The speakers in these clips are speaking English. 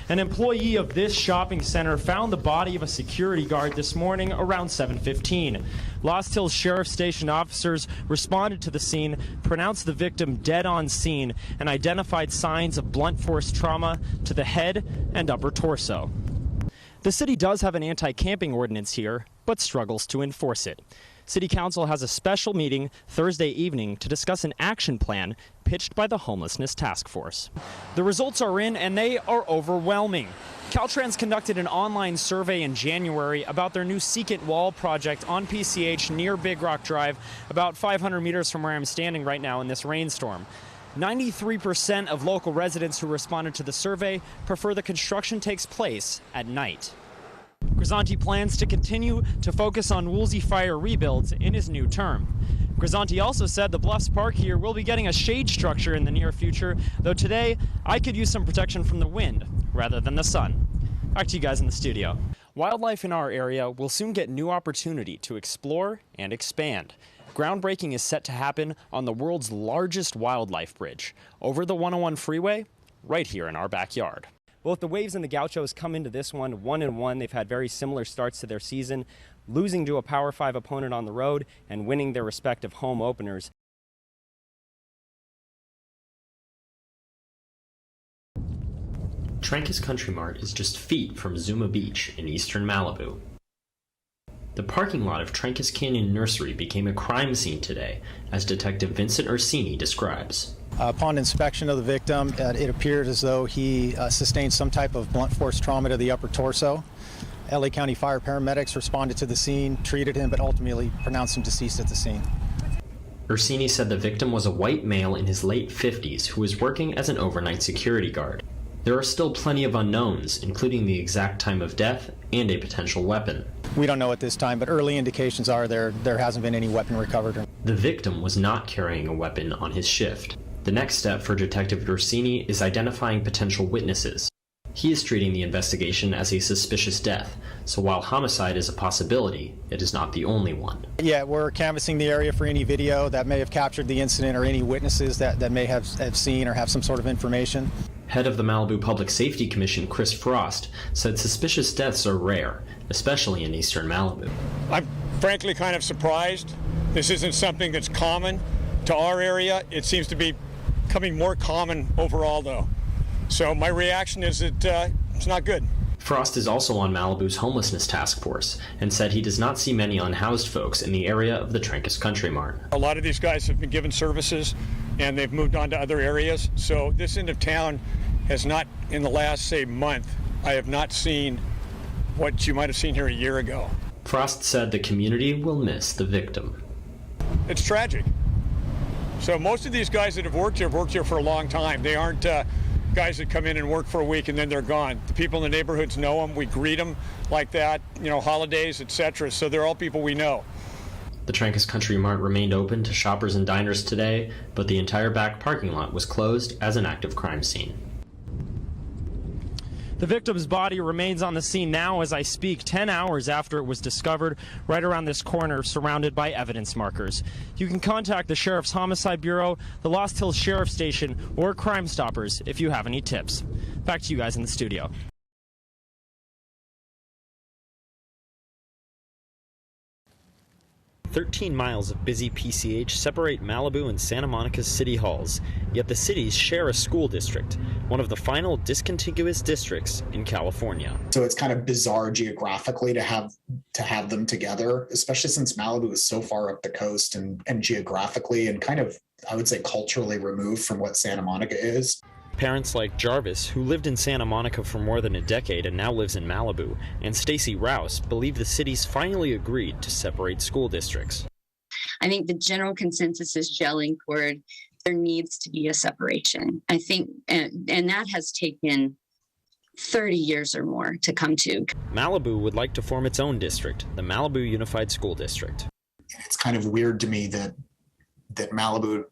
An employee of this shopping center found the body of a security guard this morning around 7:15. Lost Hills Sheriff Station officers responded to the scene, pronounced the victim dead on scene, and identified signs of blunt force trauma to the head and upper torso. The city does have an anti-camping ordinance here, but struggles to enforce it. City Council has a special meeting Thursday evening to discuss an action plan pitched by the Homelessness Task Force. The results are in, and they are overwhelming. Caltrans conducted an online survey in January about their new Secant Wall project on PCH near Big Rock Drive, about 500 meters from where I'm standing right now in this rainstorm. 93% of local residents who responded to the survey prefer the construction takes place at night. Grisanti plans to continue to focus on Woolsey Fire rebuilds in his new term. Grisanti also said the Bluffs Park here will be getting a shade structure in the near future, though today I could use some protection from the wind rather than the sun. Back to you guys in the studio. Wildlife in our area will soon get new opportunity to explore and expand. Groundbreaking is set to happen on the world's largest wildlife bridge over the 101 freeway right here in our backyard. Both the Waves and the Gauchos come into this one 1-1. They've had very similar starts to their season, losing to a Power 5 opponent on the road and winning their respective home openers. Trancas Country Mart is just feet from Zuma Beach in eastern Malibu. The parking lot of Trancas Canyon Nursery became a crime scene today, as Detective Vincent Ursini describes. Upon inspection of the victim, it appeared as though he sustained some type of blunt force trauma to the upper torso. LA County Fire paramedics responded to the scene, treated him, but ultimately pronounced him deceased at the scene. Ursini said the victim was a white male in his late 50s who was working as an overnight security guard. There are still plenty of unknowns, including the exact time of death and a potential weapon. We don't know at this time, but early indications are there hasn't been any weapon recovered. The victim was not carrying a weapon on his shift. The next step for Detective Ursini is identifying potential witnesses. He is treating the investigation as a suspicious death, so while homicide is a possibility, it is not the only one. Yeah, we're canvassing the area for any video that may have captured the incident or any witnesses that may have seen or have some sort of information. Head of the Malibu Public Safety Commission, Chris Frost, said suspicious deaths are rare, especially in eastern Malibu. I'm frankly kind of surprised. This isn't something that's common to our area. It seems to be becoming more common overall, though. So my reaction is that it's not good. Frost is also on Malibu's Homelessness Task Force and said he does not see many unhoused folks in the area of the Trancas Country Mart. A lot of these guys have been given services and they've moved on to other areas. So this end of town has not, in the last, say, month, I have not seen what you might have seen here a year ago. Frost said the community will miss the victim. It's tragic. So most of these guys that have worked here for a long time. They aren't guys that come in and work for a week and then they're gone. The people in the neighborhoods know them. We greet them like that, holidays, etc. So they're all people we know. The Trancas Country Mart remained open to shoppers and diners today, but the entire back parking lot was closed as an active crime scene. The victim's body remains on the scene now as I speak, 10 hours after it was discovered, right around this corner, surrounded by evidence markers. You can contact the Sheriff's Homicide Bureau, the Lost Hills Sheriff Station, or Crime Stoppers if you have any tips. Back to you guys in the studio. 13 miles of busy PCH separate Malibu and Santa Monica's city halls, yet the cities share a school district, one of the final discontiguous districts in California. So it's kind of bizarre geographically to have them together, especially since Malibu is so far up the coast and geographically and kind of, I would say, culturally removed from what Santa Monica is. Parents like Jarvis, who lived in Santa Monica for more than a decade and now lives in Malibu, and Stacy Rouse believe the cities finally agreed to separate school districts. I think the general consensus is gelling toward there needs to be a separation. I think, and that has taken 30 years or more to come to. Malibu would like to form its own district, the Malibu Unified School District. It's kind of weird to me that Malibu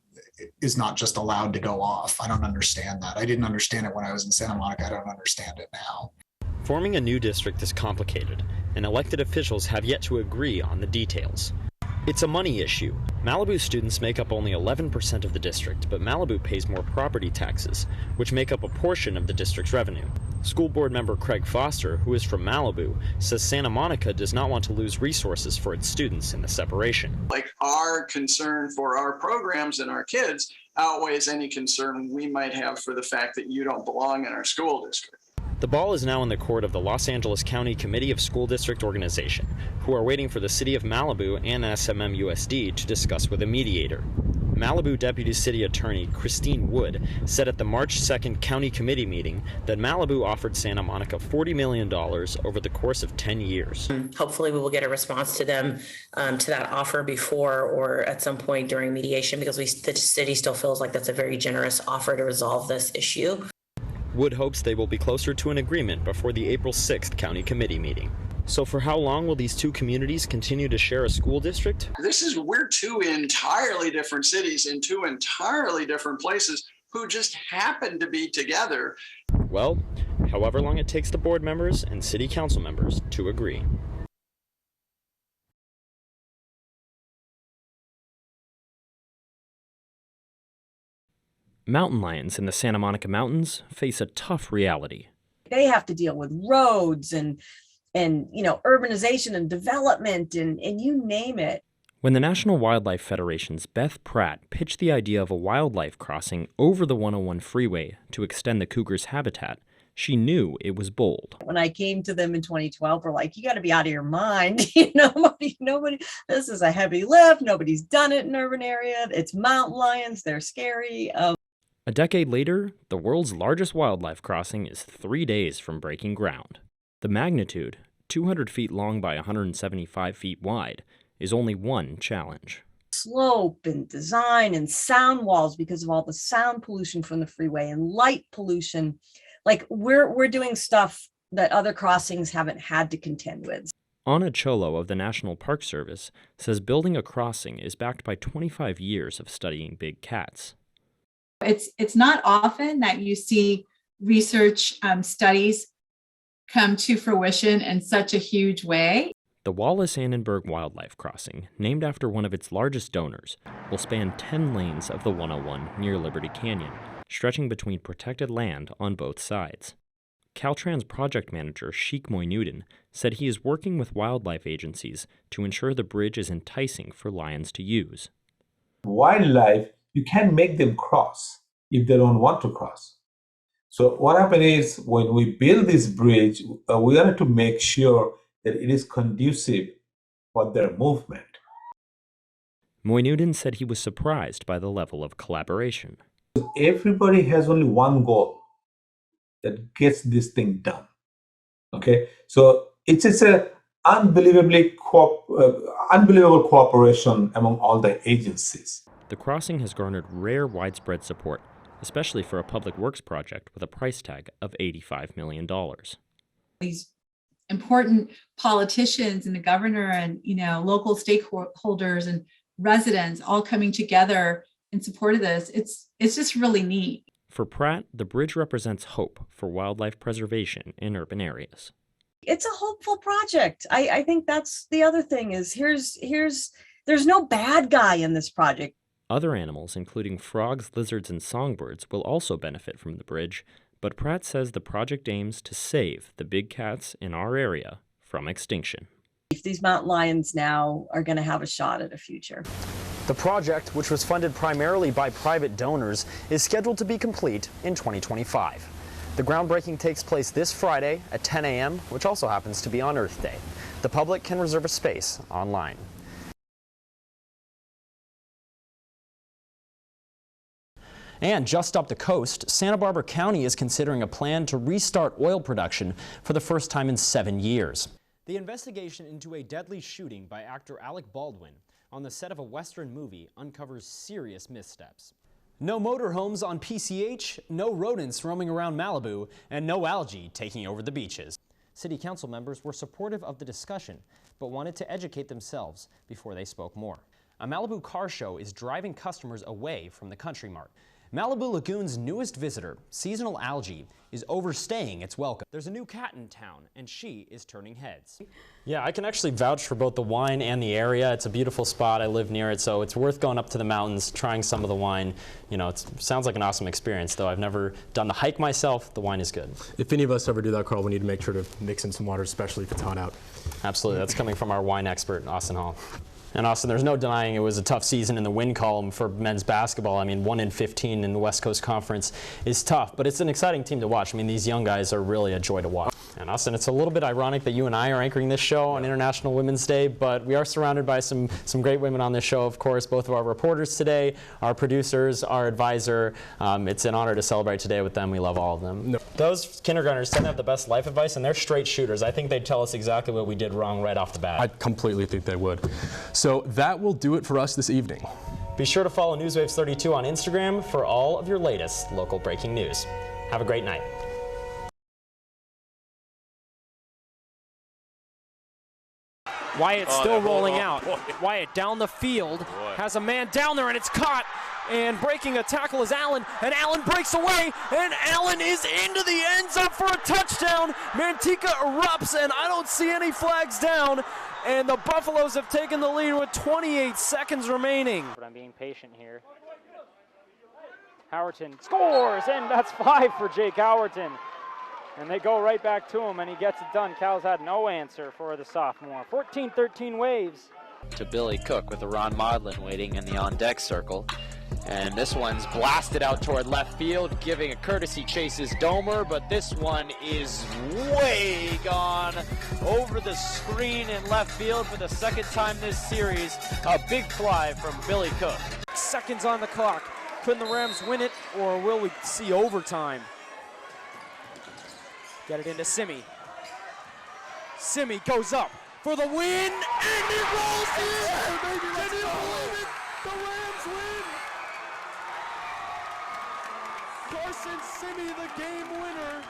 is not just allowed to go off. I don't understand that. I didn't understand it when I was in Santa Monica. I don't understand it now. Forming a new district is complicated, and elected officials have yet to agree on the details. It's a money issue. Malibu students make up only 11% of the district, but Malibu pays more property taxes, which make up a portion of the district's revenue. School board member Craig Foster, who is from Malibu, says Santa Monica does not want to lose resources for its students in the separation. Like, our concern for our programs and our kids outweighs any concern we might have for the fact that you don't belong in our school district. The ball is now in the court of the Los Angeles County Committee of School District Organization, who are waiting for the City of Malibu and SMMUSD to discuss with a mediator. Malibu Deputy City Attorney Christine Wood said at the March 2nd County Committee meeting that Malibu offered Santa Monica $40 million over the course of 10 years. Hopefully we will get a response to them, to that offer before or at some point during mediation, because the city still feels like that's a very generous offer to resolve this issue. Wood hopes they will be closer to an agreement before the April 6th County Committee meeting. So for how long will these two communities continue to share a school district? We're two entirely different cities in two entirely different places who just happen to be together. Well, however long it takes the board members and city council members to agree. Mountain lions in the Santa Monica Mountains face a tough reality. They have to deal with roads and urbanization and development and you name it. When the National Wildlife Federation's Beth Pratt pitched the idea of a wildlife crossing over the 101 freeway to extend the cougar's habitat, she knew it was bold. When I came to them in 2012, we're like, you got to be out of your mind. Nobody, this is a heavy lift. Nobody's done it in an urban area. It's mountain lions. They're scary. A decade later, the world's largest wildlife crossing is 3 days from breaking ground. The magnitude, 200 feet long by 175 feet wide, is only one challenge. Slope and design and sound walls because of all the sound pollution from the freeway and light pollution. Like we're doing stuff that other crossings haven't had to contend with. Anna Cholo of the National Park Service says building a crossing is backed by 25 years of studying big cats. It's not often that you see research studies come to fruition in such a huge way. The Wallace-Annenberg Wildlife Crossing, named after one of its largest donors, will span 10 lanes of the 101 near Liberty Canyon, stretching between protected land on both sides. Caltrans project manager Sheikh Moinudin said he is working with wildlife agencies to ensure the bridge is enticing for lions to use. Wildlife, you can make them cross if they don't want to cross. So what happened is when we build this bridge, we wanted to make sure that it is conducive for their movement. Moinudin said he was surprised by the level of collaboration. Everybody has only one goal that gets this thing done. Okay, so it's an unbelievable cooperation among all the agencies. The crossing has garnered rare widespread support, especially for a public works project with a price tag of $85 million. These important politicians and the governor and local stakeholders and residents all coming together in support of this, it's just really neat. For Pratt, the bridge represents hope for wildlife preservation in urban areas. It's a hopeful project. I think that's the other thing is there's no bad guy in this project. Other animals, including frogs, lizards, and songbirds, will also benefit from the bridge, but Pratt says the project aims to save the big cats in our area from extinction. These mountain lions now are going to have a shot at a future. The project, which was funded primarily by private donors, is scheduled to be complete in 2025. The groundbreaking takes place this Friday at 10 a.m., which also happens to be on Earth Day. The public can reserve a space online. And just up the coast, Santa Barbara County is considering a plan to restart oil production for the first time in 7 years. The investigation into a deadly shooting by actor Alec Baldwin on the set of a Western movie uncovers serious missteps. No motorhomes on PCH, no rodents roaming around Malibu, and no algae taking over the beaches. City Council members were supportive of the discussion, but wanted to educate themselves before they spoke more. A Malibu car show is driving customers away from the Country Mart. Malibu Lagoon's newest visitor, seasonal algae, is overstaying its welcome. There's a new cat in town, and she is turning heads. Yeah, I can actually vouch for both the wine and the area. It's a beautiful spot. I live near it, so it's worth going up to the mountains, trying some of the wine. You know, it sounds like an awesome experience, though. I've never done the hike myself. The wine is good. If any of us ever do that, Carl, we need to make sure to mix in some water, especially if it's hot out. Absolutely. That's coming from our wine expert, Austin Hall. And Austin, there's no denying it was a tough season in the win column for men's basketball. I mean, 1-15 in the West Coast Conference is tough, but it's an exciting team to watch. I mean, these young guys are really a joy to watch. And Austin, it's a little bit ironic that you and I are anchoring this show on International Women's Day, but we are surrounded by some great women on this show, of course, both of our reporters today, our producers, our advisor. It's an honor to celebrate today with them. We love all of them. No. Those kindergartners tend to have the best life advice, and they're straight shooters. I think they'd tell us exactly what we did wrong right off the bat. I completely think they would. So that will do it for us this evening. Be sure to follow Newswaves 32 on Instagram for all of your latest local breaking news. Have a great night. Wyatt still rolling out. Wyatt down the field, has a man down there, and it's caught. And breaking a tackle is Allen, and Allen breaks away, and Allen is into the end zone for a touchdown. Manteca erupts, and I don't see any flags down. And the Buffaloes have taken the lead with 28 seconds remaining. But I'm being patient here. Howerton scores, and that's 5 for Jake Howerton. And they go right back to him, and he gets it done. Cal's had no answer for the sophomore. 14-13 Waves. To Billy Cook with the Ron Modlin waiting in the on-deck circle. And this one's blasted out toward left field, giving a courtesy chases Domer, but this one is way gone over the screen in left field for the second time this series. A big fly from Billy Cook. Seconds on the clock. Can the Rams win it, or will we see overtime? Get it into Simi. Simi goes up for the win, and he rolls in! Can you believe it? The Rams win! Carson Simi, the game winner.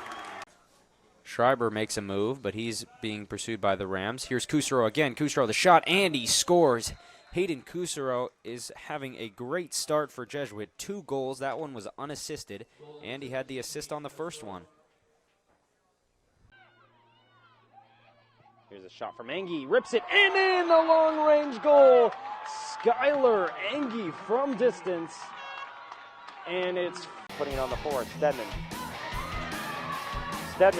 Schreiber makes a move, but he's being pursued by the Rams. Here's Kusero again. Kusero the shot, and he scores. Hayden Kusero is having a great start for Jesuit. 2 goals. That one was unassisted, and he had the assist on the first one. Here's a shot from Engie, rips it, and in the long-range goal. Skylar Engie from distance, and it's putting it on the forward. Stedman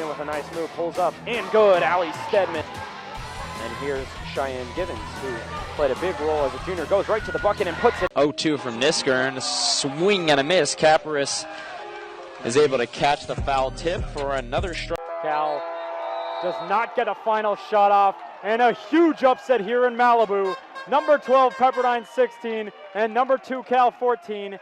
with a nice move, pulls up, and good, Ali Stedman. And here's Cheyenne Givens, who played a big role as a junior, goes right to the bucket and puts it. 0-2 from Niskern, swing and a miss. Caparis is able to catch the foul tip for another strike. Cal does not get a final shot off, and a huge upset here in Malibu. Number 12 Pepperdine 16 and number 2 Cal 14.